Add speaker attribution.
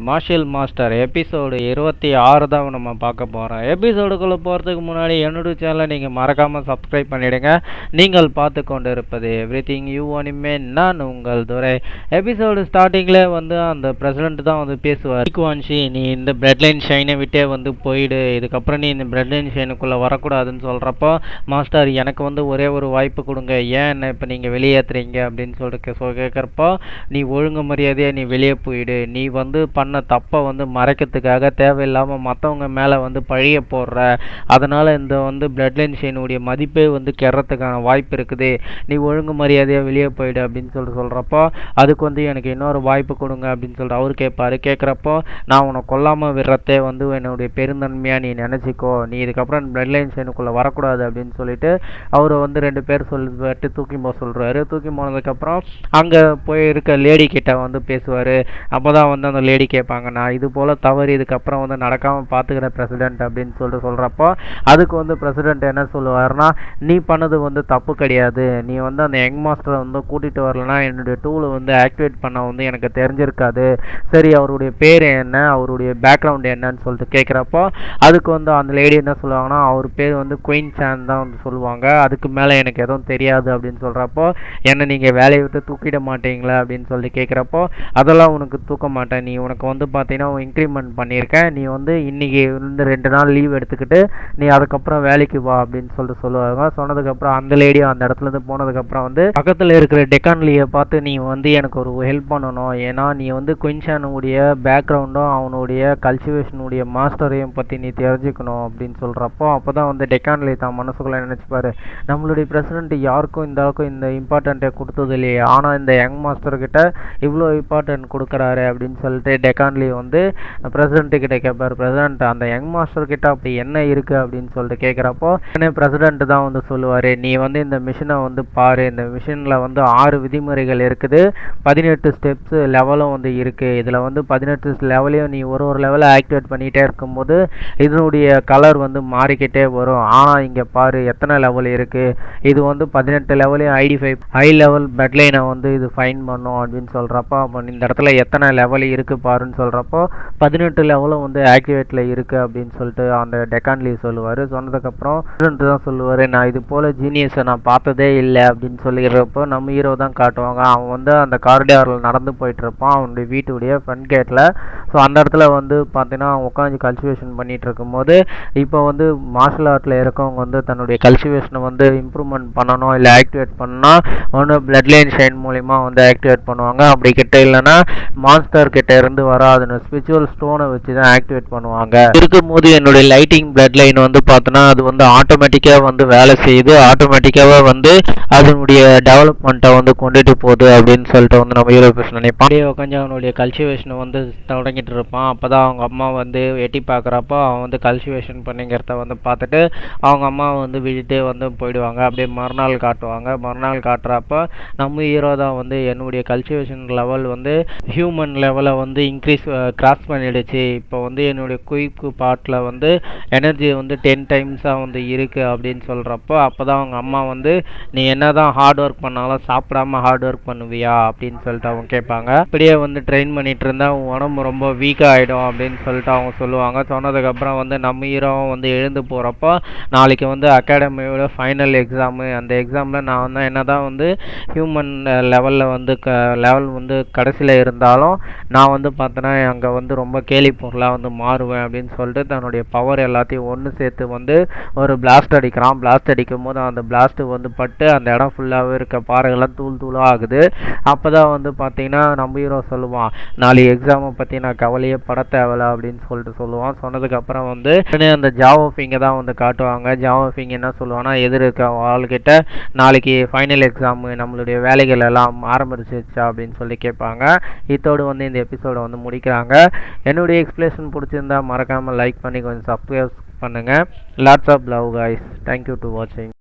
Speaker 1: Martial master episode 26 தான் நம்ம பார்க்க போகிறோம். எபிசோடுக்குள்ளே போகிறதுக்கு முன்னாடி என்னோட சேனலை நீங்கள் மறக்காமல் சப்ஸ்கிரைப் பண்ணிவிடுங்க. நீங்கள் பார்த்து கொண்டு இருப்பது எவ்ரிதிங் யூ அனிமே, நான் உங்கள் துரை. எபிசோடு ஸ்டார்டிங்கில் அந்த பிரசிடென்ட் தான் பேசுவார். ஈக்குவான்ஷி, நீ இந்த பிளட் லைன் ஷைனை விட்டே போயிடு, இதுக்கப்புறம் நீ இந்த பிளட் லைன் ஷைனுக்குள்ளே வரக்கூடாதுன்னு சொல்கிறப்போ, மாஸ்டர் எனக்கு ஒரே ஒரு வாய்ப்பு கொடுங்க, ஏன் என்ன இப்போ நீங்கள் வெளியேற்றுறீங்க அப்படின்னு சொல்லிட்டு கேட்குறப்போ, நீ ஒழுங்கு மரியாதையாக நீ வெளியே போயிடு, நீ பண்ண தப்பை மறைக்கிறதுக்காக தேவையில்லாமல் மற்றவங்க மேலே பழிய போடுற, அதனால் இந்த பிளட் லைன் ஷைனுடைய மதிப்பே கெடுறதுக்கான வாய்ப்பு இருக்குது, நீ ஒழுங்கு மரியாதையாக வெளியே போயிடு அப்படின்னு சொல்கிறப்போ, அதுக்கு எனக்கு இன்னொரு வாய்ப்பு கொடுங்க அப்படின்னு சொல்லிட்டு அவர் கேட்பாரு. கேட்குறப்போ, நான் உன்னை கொல்லாமல் விடுறதே என்னுடைய பெருந்தன்மையாக நீ நினச்சிக்கோ, நீ இதுக்கப்புறம் பிளட் லைன் ஷைனுக்குள்ளே வரக்கூடாது அப்படின்னு சொல்லிட்டு அவர் 2 பேர் சொல்லிட்டு தூக்கி போக சொல்கிறாரு. தூக்கி போனதுக்கப்புறம் அங்கே போய் இருக்க லேடி கிட்ட பேசுவார். அப்போ தான் அந்த லேடி கேட்பாங்க, நான் இது போல் தவறு இதுக்கப்புறம் நடக்காமல் பார்த்துக்கிறேன் பிரசிடென்ட் அப்படின்னு சொல்கிறப்போ, அதுக்கு பிரசிடென்ட் என்ன சொல்லுவார்னா, நீ பண்ணது தப்பு கிடையாது, நீ அந்த யங் மாஸ்டரை கூட்டிகிட்டு வரலன்னா என்னுடைய டூலை ஆக்டிவேட் பண்ண எனக்கு தெரிஞ்சிருக்காது, சரி அவருடைய பேர் என்ன, அவருடைய பேக்ரவுண்ட் என்னன்னு சொல்லிட்டு கேட்குறப்போ, அதுக்கு அந்த லேடி என்ன சொல்லுவாங்கன்னா, அவர் பேர் குயின் சான் தான் சொல்லுவாங்க, அதுக்கு மேலே எனக்கு எதுவும் தெரியாது அப்படின்னு சொல்கிறப்போ, என்னை நீங்கள் வேலையை விட்டு தூக்கிட மாட்டீங்களா அப்படின்னு சொல்லி கேட்குறப்போ, அதெல்லாம் உனக்கு தூக்க மாட்டேன், நீ உனக்கு பார்த்தீங்கன்னா இன்க்ரிமெண்ட் பண்ணியிருக்கேன், நீ இன்னைக்கு 2 நாள் லீவ் எடுத்துக்கிட்டு நீ அதுக்கப்புறம் வேலைக்கு வா அப்படின்னு சொல்லுவாங்க. சொன்னதுக்கப்புறம் அந்த லேடியும் அந்த இடத்துலேருந்து போனதுக்கப்புறம் பக்கத்தில் இருக்கிற டெக்கான்லியை பார்த்து, நீ எனக்கு ஒரு ஹெல்ப் பண்ணணும், ஏன்னா நீ குயின்ஷானுடைய பேக்ரவுண்டும் அவனுடைய கல்டிவேஷனுடைய மாஸ்டரையும் பற்றி நீ தெரிஞ்சுக்கணும் அப்படின்னு சொல்கிறப்போ, அப்போ தான் டெக்கான்லி தான் மனசுக்குள்ளே நினச்சிப்பாரு, நம்மளுடைய பிரசிடென்ட் யாருக்கும் இந்த அளவுக்கு இந்த இம்பார்ட்டண்ட்டை கொடுத்தது இல்லையே, ஆனால் இந்த யங் மாஸ்டர்கிட்ட இவ்வளோ இம்பார்ட்டன்ட் கொடுக்குறாரு அப்படின்னு சொல்லிட்டு டெக்கான்லி பிரசிடென்ட் கிட்ட கேட்பார். பிரசிடென்ட், அந்த யங் மாஸ்டர் கிட்ட அப்படி என்ன இருக்கு அப்படின்னு சொல்லிட்டு கேட்குறப்போ, பிரசிடென்ட் தான் சொல்லுவார், நீ இந்த மிஷினை பாரு, இந்த மிஷினில் 6 விதிமுறைகள் இருக்குது, 18 ஸ்டெப்ஸ் லெவலும் இருக்குது, இதில் 18 லெவலையும் நீ ஒரு லெவலை ஆக்டிவேட் பண்ணிகிட்டே இருக்கும்போது இதனுடைய கலர் மாறிக்கிட்டே வரும், ஆனால் இங்கே பாரு எத்தனை லெவல் இருக்குது, இது 18 லெவலையும் ஹை லெவல் பிளட் லைனை இது ஃபைன் பண்ணும் அப்படின்னு சொல்கிறப்போ, அப்போ இந்த இடத்துல எத்தனை லெவல் இருக்குது பாருன்னு சொல்கிறப்போ 18 லெவலும் ஆக்டிவேட்டில் இருக்குது அப்படின்னு சொல்லிட்டு அந்த டெக்கான்லி சொல்லுவார். சொன்னதுக்கப்புறம் பிரசிடென்ட் தான் சொல்லுவார், நான் இது போல் ஜீனியஸை நான் பார்த்ததே இல்லை அப்படின்னு சொல்லிடுறப்போ, நம்ம ஹீரோ தான் காட்டுவாங்க, அவன் அந்த காரிடாரில் நடந்து போயிட்டு இருப்பான் அவனுடைய வீட்டுடைய ஃப்ரண்ட் கேட்டில். ஸோ அந்த இடத்துல பார்த்தீங்கன்னா உட்காந்து கல்டிவேஷன் பண்ணிகிட்டு இருக்கும்போது, இப்போ மார்ஷல் ஆர்ட்டில் இருக்கவங்க தன்னுடைய கல்டிவேஷனை இம்ப்ரூவ்மெண்ட் பண்ணணும் இல்லை ஆக்டிவேட் பண்ணால் பிளட் லைன் ஷைன் மூலிமா ஆக்டிவேட் பண்ணுவாங்க, அப்படி கிட்ட இல்லைன்னா மான்ஸ்டர் கிட்ட இருந்து வராதுன்னு ஸ்பிரிச்சுவல் ஸ்டோனை வச்சு தான் ஆக்டிவேட் பண்ணுவாங்க. இருக்கும்போது என்னுடைய லைட்டிங் பிளட் லைன் பார்த்தோன்னா அது ஆட்டோமேட்டிக்காக வேலை செய்யுது, ஆட்டோமேட்டிக்காக அதனுடைய டெவலப்மெண்ட்டை கொண்டுட்டு போகுது அப்படின்னு சொல்லிட்டு நம்ம ஹீரோ பேச நினைப்பான். உட்காந்து அவனுடைய கல்டிவேஷனை தொடங்கிட்டு இருப்பான். அப்போ தான் அவங்க அம்மா எட்டி பார்க்குறப்போ அவன் கல்டிவேஷன் பண்ணிங்கிறத பார்த்துட்டு அவங்க அம்மா விட்டுட்டு போயிடுவாங்க. அப்படியே மறுநாள் காட்டுவாங்க. மறுநாள் காட்டுறப்போ நம்ம ஹீரோ தான் என்னுடைய கல்டிவேஷன் லெவல் ஹியூமன் லெவலை கிராஸ் பண்ணிடுச்சு, இப்போ என்னுடைய குயிக் பார்ட்டில் எனர்ஜி 10 டைம்ஸாக இருக்குது அப்படின்னு சொல்கிறப்போ, அப்போ தான் அவங்க அம்மா நீ என்ன தான் ஹார்ட் ஒர்க் பண்ணாலும் சாப்பிடாம ஹார்ட் ஒர்க் பண்ணுவியா அப்படின்னு சொல்லிட்டு அவங்க கேட்பாங்க. இப்படியே ட்ரெயின் பண்ணிட்டு இருந்தா உன் உடம்பு ரொம்ப வீக்காக ஆகிடும் அப்படின்னு சொல்லிட்டு அவங்க சொல்லுவாங்க. சொன்னதுக்கப்புறம் நம்ம ஹீரோவும் எழுந்து போகிறப்போ, நாளைக்கு அகாடமியோட ஃபைனல் எக்ஸாமு, அந்த எக்ஸாமில் நான் என்ன தான் ஹியூமன் லெவலில் லெவல் கடைசியில் இருந்தாலும் நான் பார்த்தேன்னா அங்கே ரொம்ப கேலி பொருளாக மாறுவேன் அப்படின்னு சொல்லிட்டு தன்னுடைய பவர் எல்லாத்தையும் ஒன்று சேர்த்து ஒரு பிளாஸ்ட் அடிக்கிறான். பிளாஸ்ட் அடிக்கும் போது அந்த பிளாஸ்ட்டு பட்டு அந்த இடம் ஃபுல்லாகவே இருக்க பாறைகள்லாம் தூளாக ஆகுது. அப்போ தான் பார்த்தீங்கன்னா நம்ம ஹீரோ சொல்லுவான், நாளைக்கு எக்ஸாமை பற்றி நான் கவலையே பட தேவையில்ல அப்படின்னு சொல்லிட்டு சொல்லுவான். சொன்னதுக்கப்புறம் அந்த ஜாவோ ஃபிங்கை தான் காட்டுவாங்க. ஜாவோ ஃபிங் என்ன சொல்லுவான்னா, எதிர் இருக்க ஆள்கிட்ட நாளைக்கு ஃபைனல் எக்ஸாமு நம்மளுடைய வேலைகள் எல்லாம் ஆரம்பிச்சிருச்சா அப்படின்னு சொல்லி கேட்பாங்க. இதோடு இந்த எபிசோடை முடிக்கிறாங்க. என்னுடைய எக்ஸ்பிளேஷன் பிடிச்சிருந்தா மறக்காமல் லைக் பண்ணி கொஞ்சம் சப்ஸ்கிரைப் பண்ணுங்கள். Lots of love guys. Thank you to வாட்சிங்.